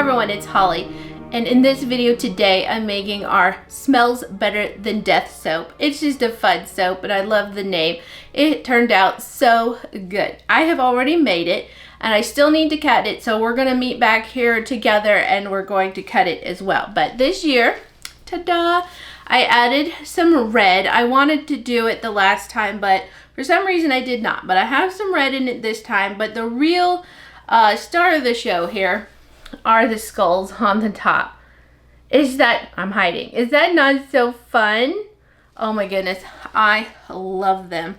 everyone, it's Holly, and in this video today I'm making our Smells Better Than Death soap. It's just a fun soap and I love the name. It turned out so good. I have already made it and I still need to cut it, so we're gonna meet back here together and we're going to cut it as well. But this year, ta-da, I added some red. I wanted to do it the last time, but for some reason I did not. But I have some red in it this time, but the real star of the show here are the skulls on the top. Is that, I'm hiding. Is that not so fun? Oh my goodness, I love them.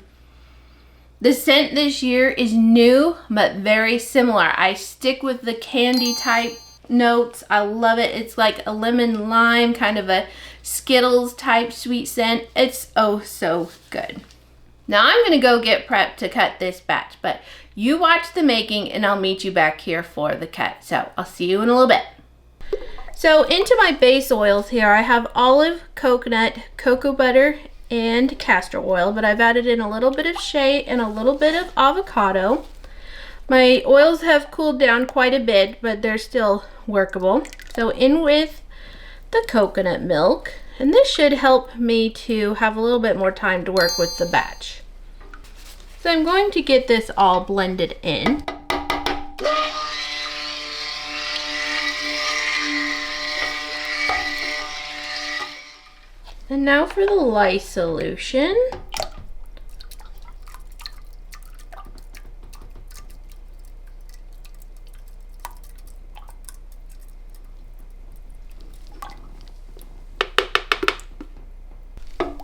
The scent this year is new, but very similar. I stick with the candy type notes. I love it. It's like a lemon lime, kind of a Skittles type sweet scent. It's oh so good. Now I'm gonna go get prepped to cut this batch, but you watch the making and I'll meet you back here for the cut. So I'll see you in a little bit. So into my base oils here, I have olive, coconut, cocoa butter, and castor oil, but I've added in a little bit of shea and a little bit of avocado. My oils have cooled down quite a bit, but they're still workable. So in with the coconut milk, and this should help me to have a little bit more time to work with the batch. So I'm going to get this all blended in. And now for the lye solution.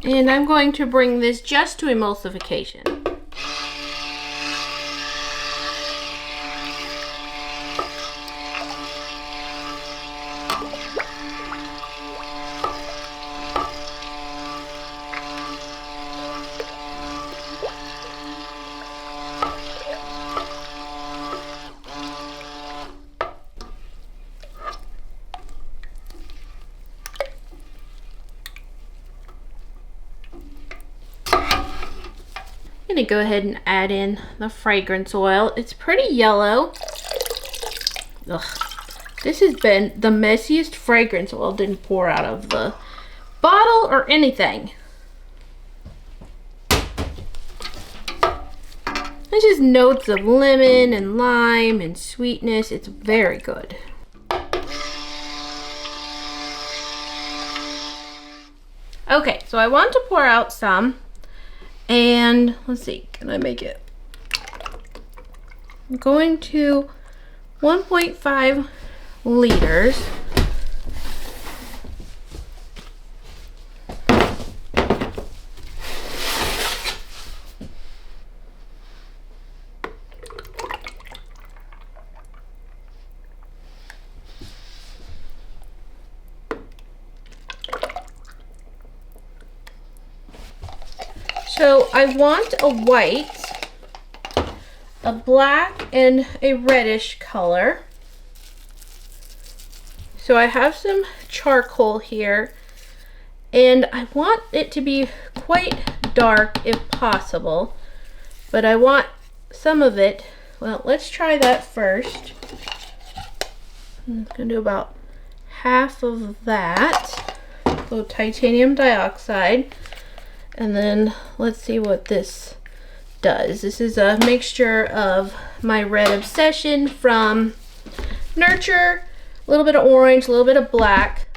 And I'm going to bring this just to emulsification. I'm gonna go ahead and add in the fragrance oil. It's pretty yellow. Ugh. This has been the messiest fragrance oil. Didn't pour out of the bottle or anything. There's just notes of lemon and lime and sweetness. It's very good. Okay, so I want to pour out some. And let's see, can I make it? I'm going to 1.5 liters. So I want a white, a black, and a reddish color. So I have some charcoal here, and I want it to be quite dark if possible, but I want some of it. Well, let's try that first. I'm gonna do about half of that. A little titanium dioxide. And then let's see what this does. This is a mixture of my Red Obsession from Nurture, a little bit of orange, a little bit of black.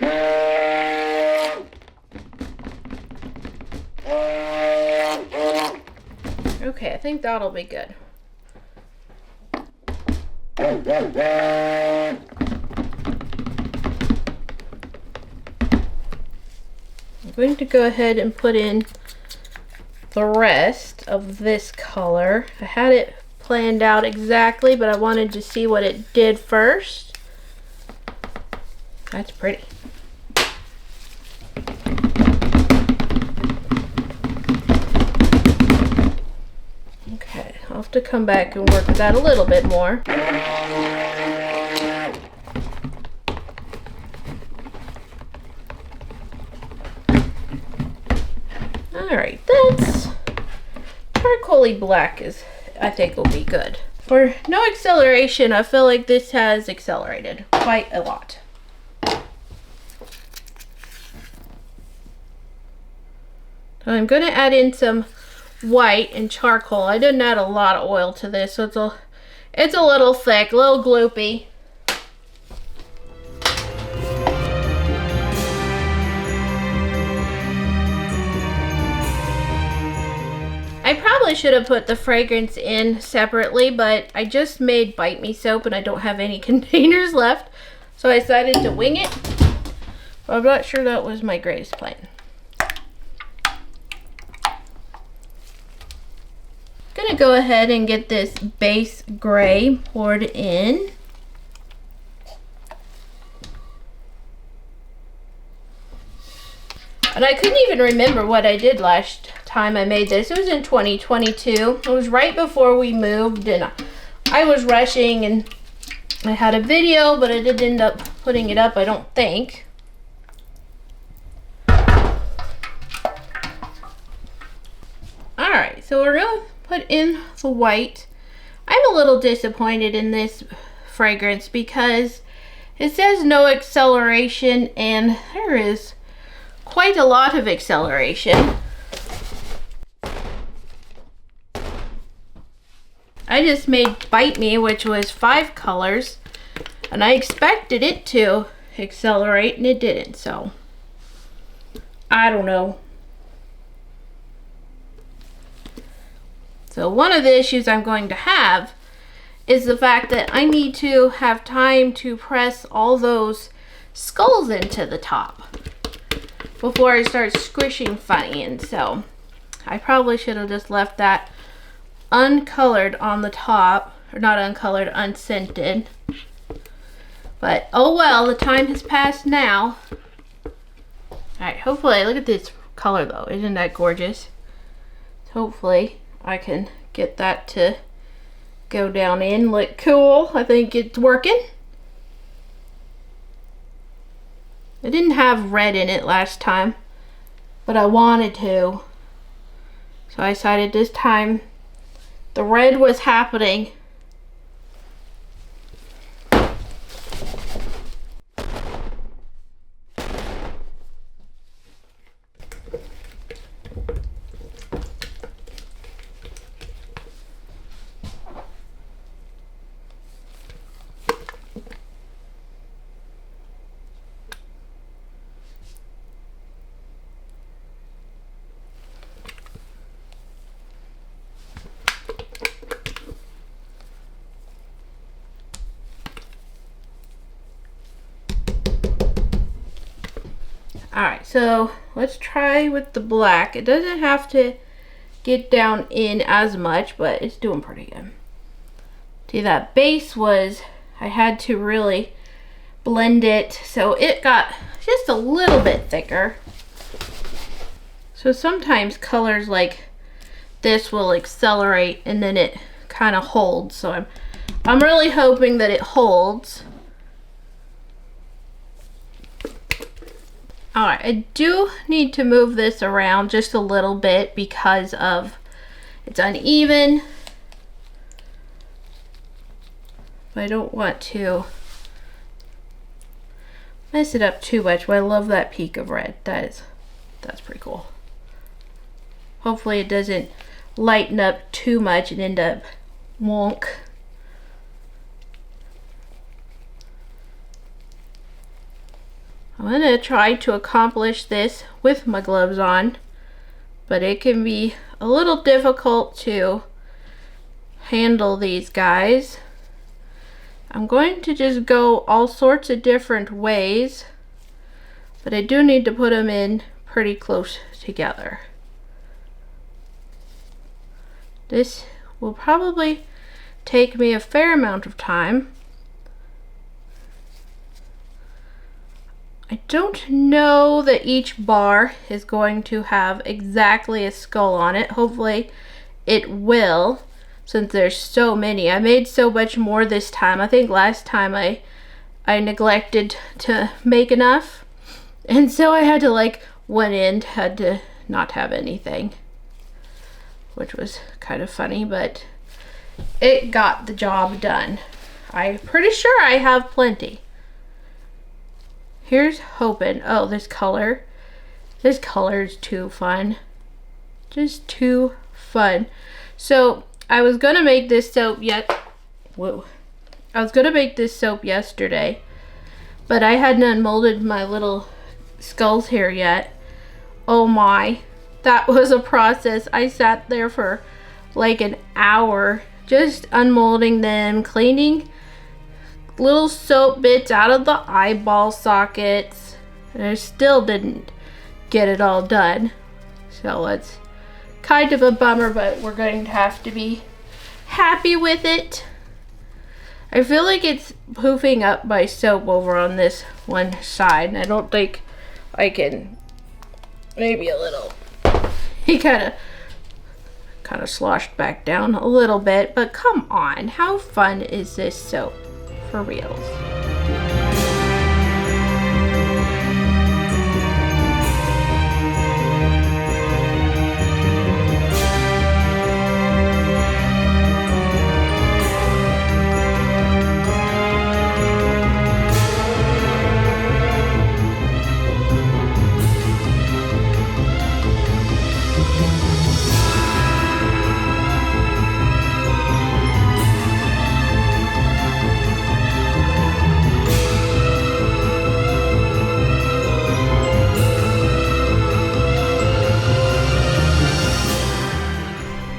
Okay, I think that'll be good. I'm going to go ahead and put in the rest of this color. I had it planned out exactly, but I wanted to see what it did first. That's pretty. Okay, I'll have to come back and work with that a little bit more. Alright, that's charcoal-y black is, I think, will be good. For no acceleration, I feel like this has accelerated quite a lot. So I'm going to add in some white and charcoal. I didn't add a lot of oil to this, so it's a little thick, a little gloopy. I probably should have put the fragrance in separately, but I just made Bite Me soap and I don't have any containers left, so I decided to wing it. But I'm not sure that was my greatest plan. Gonna go ahead and get this base gray poured in. And I couldn't even remember what I did last time I made this. It was in 2022. It was right before we moved and I was rushing and I had a video, but I didn't end up putting it up, I don't think. Alright, so we're going to put in the white. I'm a little disappointed in this fragrance because it says no acceleration and there is quite a lot of acceleration. I just made Bite Me, which was 5 colors, and I expected it to accelerate and it didn't, so I don't know. So one of the issues I'm going to have is the fact that I need to have time to press all those skulls into the top before I start squishing funny, and so I probably should have just left that uncolored on the top, or not uncolored, unscented. But oh well, the time has passed now. Alright, hopefully, look at this color though, isn't that gorgeous? Hopefully I can get that to go down in, look cool. I think it's working. I didn't have red in it last time, but I wanted to. So I decided this time the red was happening. Alright, so let's try with the black. It doesn't have to get down in as much, but it's doing pretty good. See, that base was, I had to really blend it, so it got just a little bit thicker. So sometimes colors like this will accelerate and then it kind of holds. So I'm really hoping that it holds. Alright, I do need to move this around just a little bit because of it's uneven. But I don't want to mess it up too much, but I love that peak of red. That's pretty cool. Hopefully it doesn't lighten up too much and end up wonk. I'm going to try to accomplish this with my gloves on, but it can be a little difficult to handle these guys. I'm going to just go all sorts of different ways, but I do need to put them in pretty close together. This will probably take me a fair amount of time. I don't know that each bar is going to have exactly a skull on it. Hopefully it will, since there's so many. I made so much more this time. I think last time I neglected to make enough, and so I had to, like, one end had to not have anything, which was kind of funny, but it got the job done. I'm pretty sure I have plenty. Here's hoping. Oh, this color. This color is too fun. Just too fun. So I was gonna make this soap Whoa. I was gonna make this soap yesterday, but I hadn't unmolded my little skulls here yet. Oh my, that was a process. I sat there for like an hour just unmolding them, cleaning little soap bits out of the eyeball sockets, and I still didn't get it all done. So it's kind of a bummer, but we're going to have to be happy with it. I feel like it's poofing up my soap over on this one side, and I don't think I can. Maybe a little. He kind of sloshed back down a little bit, but come on, how fun is this soap for reals?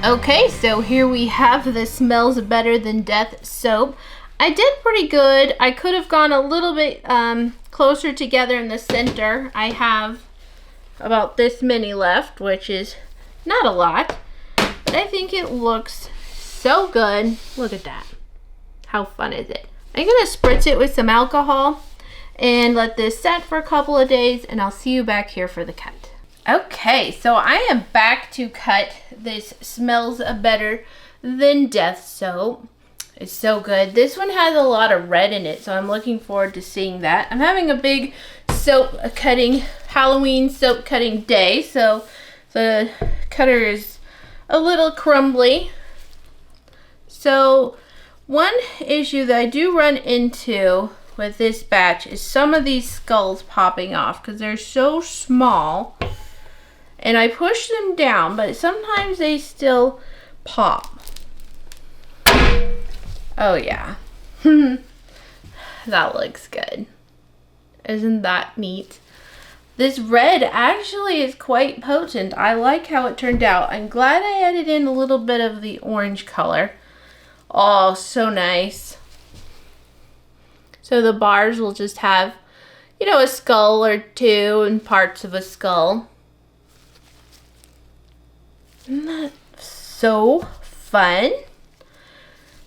Okay, so here we have the Smells Better Than Death soap. I did pretty good. I could have gone a little bit closer together in the center. I have about this many left, which is not a lot, but I think it looks so good. Look at that. How fun is it? I'm gonna spritz it with some alcohol and let this set for a couple of days, and I'll see you back here for the cut. Okay, so I am back to cut this Smells Better Than Death soap. It's so good. This one has a lot of red in it, so I'm looking forward to seeing that. I'm having a big Halloween soap cutting day, so the cutter is a little crumbly. So one issue that I do run into with this batch is some of these skulls popping off because they're so small. And I push them down, but sometimes they still pop. Oh yeah. That looks good. Isn't that neat? This red actually is quite potent. I like how it turned out. I'm glad I added in a little bit of the orange color. Oh, so nice. So the bars will just have, you know, a skull or two and parts of a skull. Isn't that so fun?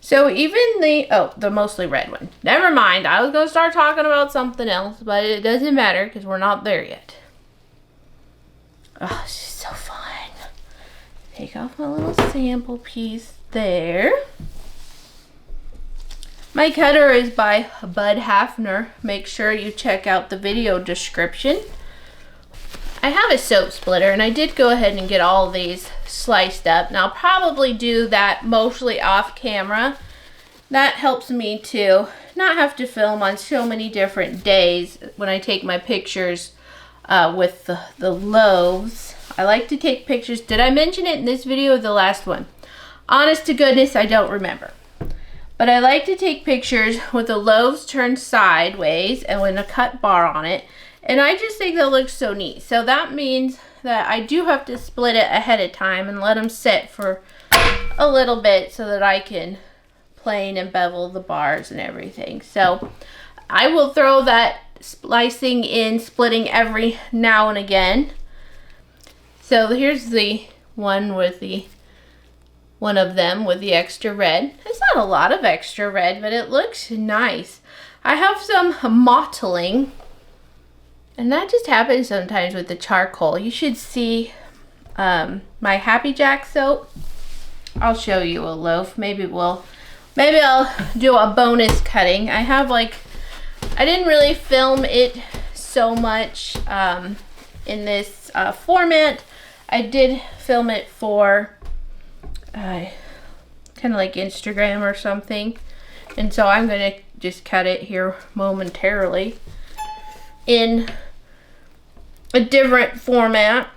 So even the mostly red one. Never mind. I was going to start talking about something else, but it doesn't matter because we're not there yet. Oh, it's just so fun. Take off my little sample piece there. My cutter is by Bud Hafner. Make sure you check out the video description. I have a soap splitter, and I did go ahead and get all these sliced up. And I'll probably do that mostly off camera. That helps me to not have to film on so many different days when I take my pictures with the loaves. I like to take pictures. Did I mention it in this video or the last one? Honest to goodness, I don't remember. But I like to take pictures with the loaves turned sideways and with a cut bar on it. And I just think that looks so neat. So that means that I do have to split it ahead of time and let them sit for a little bit so that I can plane and bevel the bars and everything. So I will throw that slicing in, splitting every now and again. So here's the one with one of them with the extra red. It's not a lot of extra red, but it looks nice. I have some mottling. And that just happens sometimes with the charcoal. You should see my Happy Jack soap. I'll show you a loaf. Maybe I'll do a bonus cutting. I have I didn't really film it so much in this format. I did film it for kind of like Instagram or something. And so I'm going to just cut it here momentarily in a different format.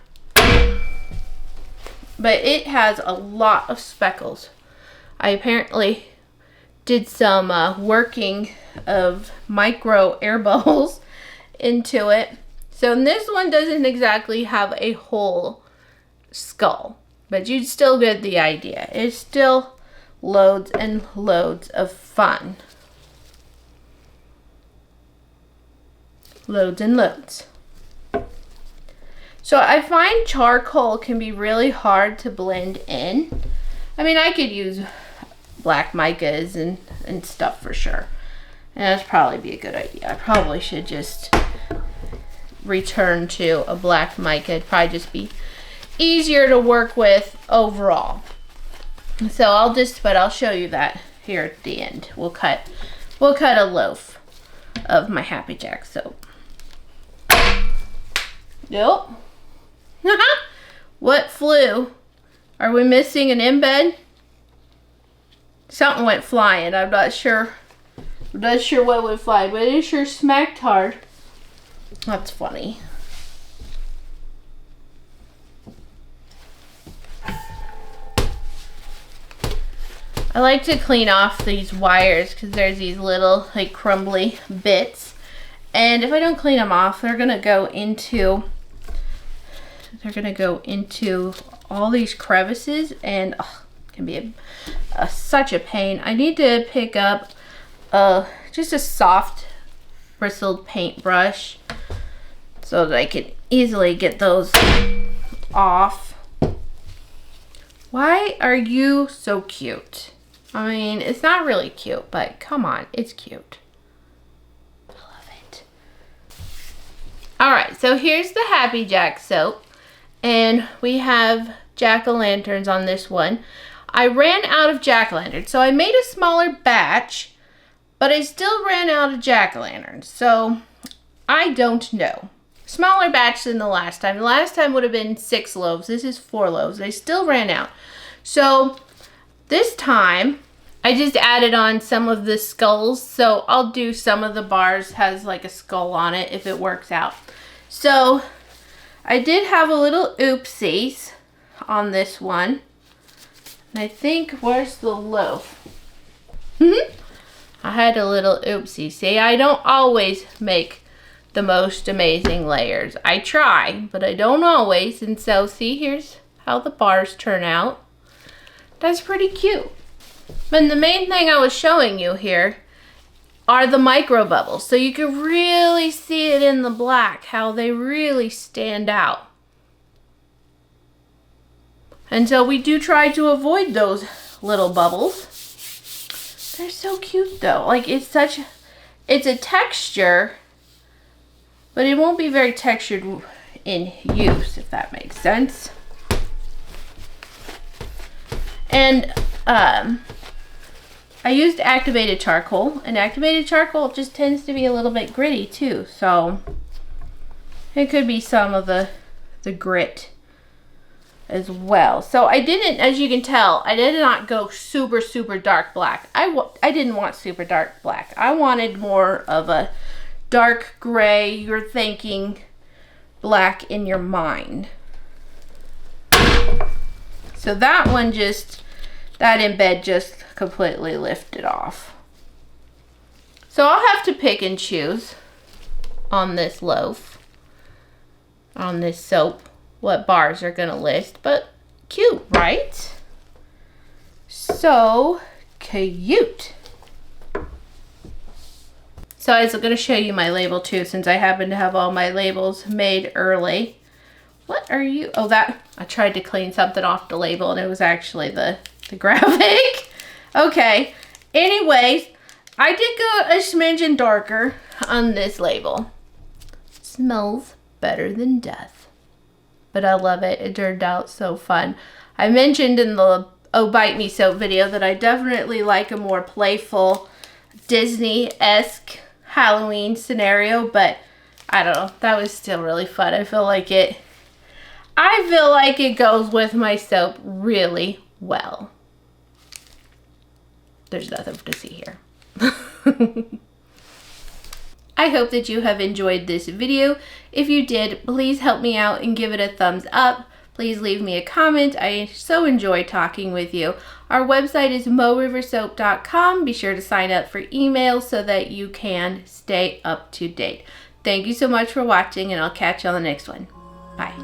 But it has a lot of speckles. I apparently did some working of micro air bubbles into it. So this one doesn't exactly have a whole skull, but you still get the idea. It's still loads and loads of fun. Loads and loads. So I find charcoal can be really hard to blend in. I mean, I could use black micas and stuff for sure. And that'd probably be a good idea. I probably should just return to a black mica. It'd probably just be easier to work with overall. So I'll show you that here at the end. We'll cut a loaf of my Happy Jack soap. Nope. What flew? Are we missing an embed? Something went flying. I'm not sure what went flying, but it sure smacked hard. That's funny. I like to clean off these wires because there's these little like crumbly bits. And if I don't clean them off, they're gonna go into all these crevices, and it can be such a pain. I need to pick up just a soft bristled paintbrush so that I can easily get those off. Why are you so cute? I mean, it's not really cute, but come on, it's cute. I love it. All right, so here's the Happy Jack soap, and we have jack-o'-lanterns on this one. I ran out of jack-o'-lanterns, so I made a smaller batch, but I still ran out of jack-o'-lanterns, so I don't know. Smaller batch than the last time. The last time would have been 6 loaves. This is 4 loaves. They still ran out. So this time, I just added on some of the skulls. So I'll do some of the bars has like a skull on it if it works out. So I did have a little oopsies on this one. And I think, where's the loaf? I had a little oopsie. See, I don't always make the most amazing layers. I try, but I don't always. And so, see, here's how the bars turn out. That's pretty cute. And the main thing I was showing you here are the micro bubbles. So you can really see it in the black, how they really stand out. And so we do try to avoid those little bubbles. They're so cute though. Like it's a texture, but it won't be very textured in use, if that makes sense. And I used activated charcoal, and activated charcoal just tends to be a little bit gritty too, so it could be some of the grit as well. So I didn't, as you can tell, I did not go super dark black. I didn't want super dark black. I wanted more of a dark gray, you're thinking black in your mind. So that one that embed just completely lifted off. So I'll have to pick and choose on this loaf, on this soap, what bars are gonna list, but cute, right? So cute. So I was gonna show you my label too, since I happen to have all my labels made early. What are you? Oh, that I tried to clean something off the label and it was actually the graphic. Okay. Anyways, I did go a smidgen darker on this label. Smells better than death. But I love it. It turned out so fun. I mentioned in the Oh Bite Me Soap video that I definitely like a more playful Disney-esque Halloween scenario, but I don't know. That was still really fun. I feel like it goes with my soap really well. there's nothing to see here. I hope that you have enjoyed this video. If you did, please help me out and give it a thumbs up. Please leave me a comment. I so enjoy talking with you. Our website is moriversoap.com. Be sure to sign up for emails so that you can stay up to date. Thank you so much for watching, and I'll catch you on the next one. Bye.